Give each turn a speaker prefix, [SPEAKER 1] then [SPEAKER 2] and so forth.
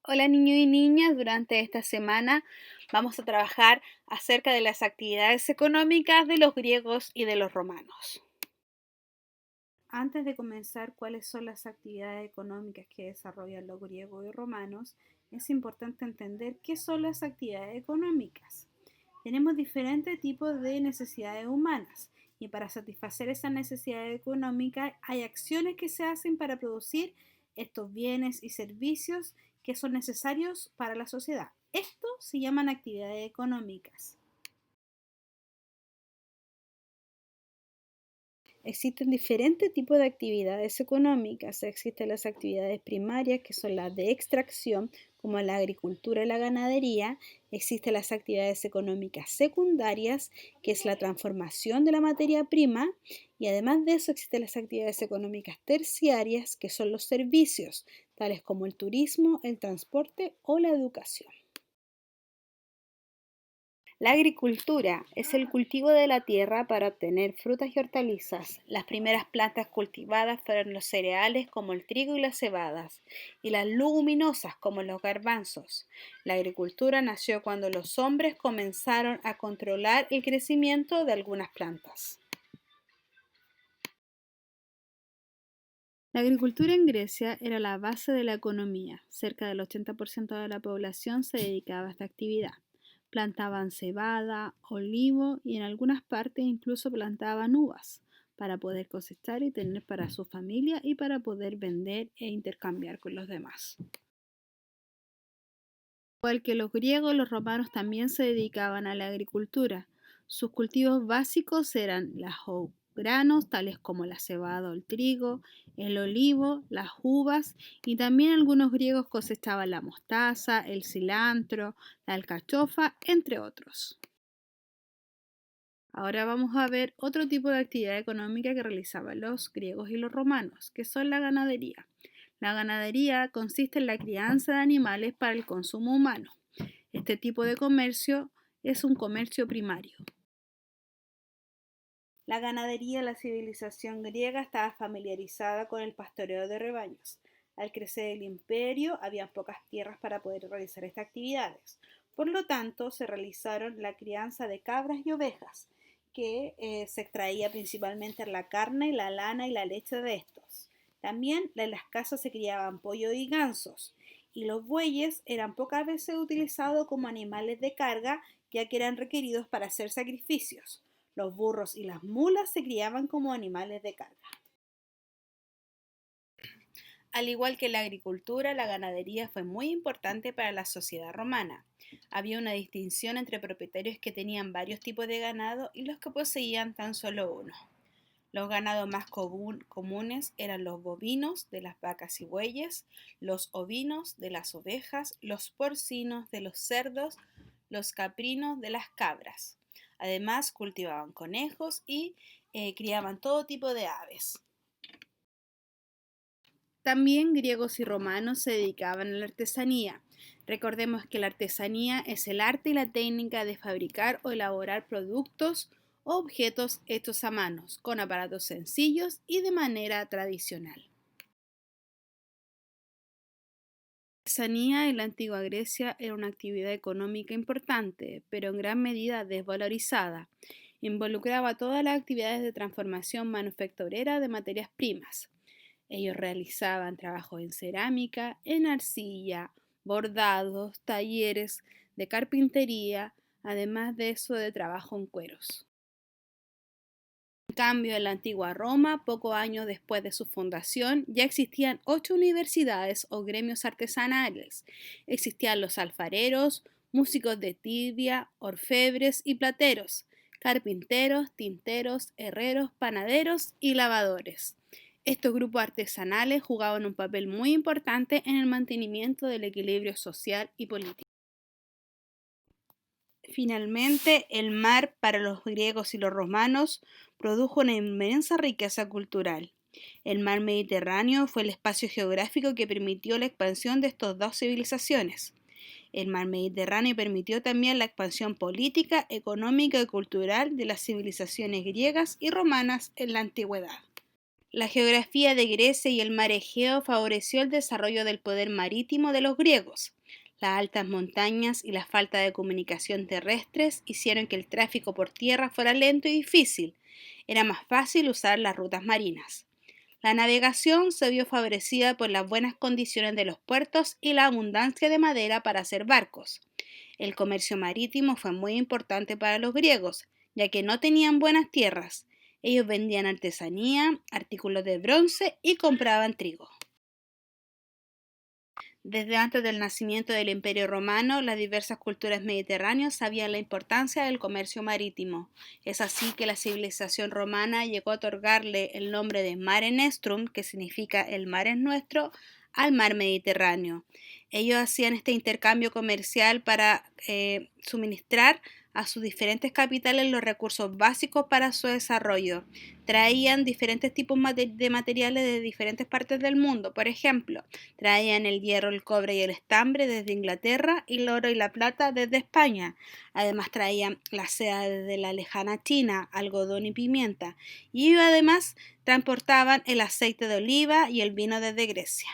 [SPEAKER 1] Hola niños y niñas, durante esta semana vamos a trabajar acerca de las actividades económicas de los griegos y de los romanos. Antes de comenzar cuáles son las actividades económicas que desarrollan los griegos y romanos, es importante entender qué son las actividades económicas. Tenemos diferentes tipos de necesidades humanas y para satisfacer esas necesidades económicas hay acciones que se hacen para producir estos bienes y servicios que son necesarios para la sociedad. Esto se llaman actividades económicas. Existen diferentes tipos de actividades económicas. Existen las actividades primarias, que son las de extracción, como la agricultura y la ganadería. Existen las actividades económicas secundarias, que es la transformación de la materia prima. Y además de eso, existen las actividades económicas terciarias, que son los servicios, tales como el turismo, el transporte o la educación. La agricultura es el cultivo de la tierra para obtener frutas y hortalizas. Las primeras plantas cultivadas fueron los cereales como el trigo y las cebadas, y las leguminosas como los garbanzos. La agricultura nació cuando los hombres comenzaron a controlar el crecimiento de algunas plantas. La agricultura en Grecia era la base de la economía. Cerca del 80% de la población se dedicaba a esta actividad. Plantaban cebada, olivo y en algunas partes incluso plantaban uvas para poder cosechar y tener para su familia y para poder vender e intercambiar con los demás. Igual que los griegos, los romanos también se dedicaban a la agricultura. Sus cultivos básicos eran los granos, tales como la cebada o el trigo, el olivo, las uvas, y también algunos griegos cosechaban la mostaza, el cilantro, la alcachofa, entre otros. Ahora vamos a ver otro tipo de actividad económica que realizaban los griegos y los romanos, que son la ganadería. La ganadería consiste en la crianza de animales para el consumo humano. Este tipo de comercio es un comercio primario. La ganadería, la civilización griega estaba familiarizada con el pastoreo de rebaños. Al crecer el imperio, había pocas tierras para poder realizar estas actividades. Por lo tanto, se realizaron la crianza de cabras y ovejas, que se extraía principalmente la carne, la lana y la leche de estos. También en las casas se criaban pollo y gansos, y los bueyes eran pocas veces utilizados como animales de carga, ya que eran requeridos para hacer sacrificios. Los burros y las mulas se criaban como animales de carga. Al igual que la agricultura, la ganadería fue muy importante para la sociedad romana. Había una distinción entre propietarios que tenían varios tipos de ganado y los que poseían tan solo uno. Los ganados más comunes eran los bovinos de las vacas y bueyes, los ovinos de las ovejas, los porcinos de los cerdos, los caprinos de las cabras. Además, cultivaban conejos y criaban todo tipo de aves. También griegos y romanos se dedicaban a la artesanía. Recordemos que la artesanía es el arte y la técnica de fabricar o elaborar productos o objetos hechos a manos, con aparatos sencillos y de manera tradicional. La artesanía en la antigua Grecia era una actividad económica importante, pero en gran medida desvalorizada. Involucraba todas las actividades de transformación manufacturera de materias primas. Ellos realizaban trabajos en cerámica, en arcilla, bordados, talleres de carpintería, además de eso de trabajo en cueros. En cambio, en la antigua Roma, pocos años después de su fundación, ya existían 8 universidades o gremios artesanales. Existían los alfareros, músicos de tibia, orfebres y plateros, carpinteros, tinteros, herreros, panaderos y lavadores. Estos grupos artesanales jugaban un papel muy importante en el mantenimiento del equilibrio social y político. Finalmente, el mar para los griegos y los romanos produjo una inmensa riqueza cultural. El mar Mediterráneo fue el espacio geográfico que permitió la expansión de estas dos civilizaciones. El mar Mediterráneo permitió también la expansión política, económica y cultural de las civilizaciones griegas y romanas en la antigüedad. La geografía de Grecia y el mar Egeo favoreció el desarrollo del poder marítimo de los griegos. Las altas montañas y la falta de comunicación terrestres hicieron que el tráfico por tierra fuera lento y difícil. Era más fácil usar las rutas marinas. La navegación se vio favorecida por las buenas condiciones de los puertos y la abundancia de madera para hacer barcos. El comercio marítimo fue muy importante para los griegos, ya que no tenían buenas tierras. Ellos vendían artesanía, artículos de bronce y compraban trigo. Desde antes del nacimiento del Imperio Romano, las diversas culturas mediterráneas sabían la importancia del comercio marítimo. Es así que la civilización romana llegó a otorgarle el nombre de Mare Nostrum, que significa el mar es nuestro, al mar Mediterráneo. Ellos hacían este intercambio comercial para suministrar a sus diferentes capitales los recursos básicos para su desarrollo. Traían diferentes tipos de materiales de diferentes partes del mundo. Por ejemplo, traían el hierro, el cobre y el estambre desde Inglaterra y el oro y la plata desde España. Además traían la seda desde la lejana China, algodón y pimienta. Y además transportaban el aceite de oliva y el vino desde Grecia.